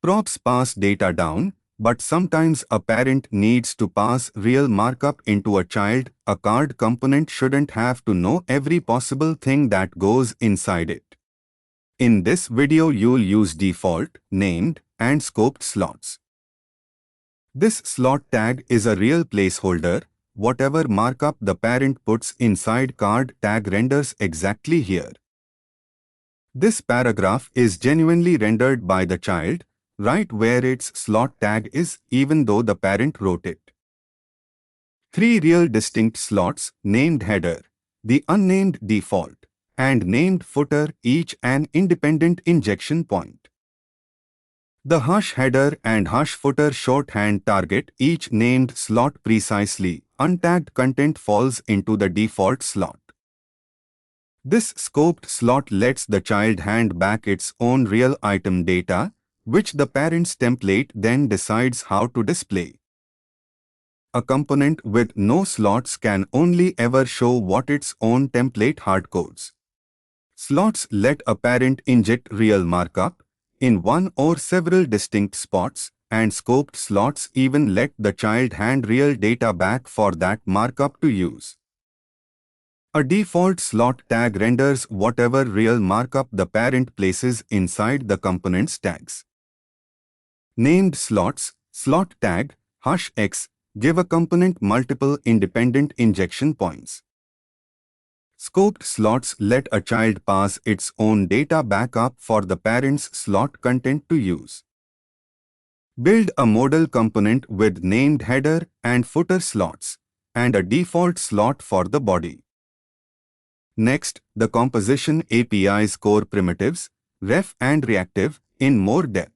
Props pass data down, but sometimes a parent needs to pass real markup into a child. A card component shouldn't have to know every possible thing that goes inside it. In this video, you'll use default, named, and scoped slots. This slot tag is a real placeholder. Whatever markup the parent puts inside card tag renders exactly here. This paragraph is genuinely rendered by the child, right where its slot tag is, even though the parent wrote it. 3 real distinct slots, named header, the unnamed default, and named footer, each an independent injection point. The hash header and hash footer shorthand target each named slot precisely. Untagged content falls into the default slot. This scoped slot lets the child hand back its own real item data, which the parent's template then decides how to display. A component with no slots can only ever show what its own template hardcodes. Slots let a parent inject real markup in one or several distinct spots, and scoped slots even let the child hand real data back for that markup to use. A default slot tag renders whatever real markup the parent places inside the component's tags. Named slots, slot tag, #x, give a component multiple independent injection points. Scoped slots let a child pass its own data back up for the parent's slot content to use. Build a model component with named header and footer slots, and a default slot for the body. Next, the composition API's core primitives, ref and reactive, in more depth.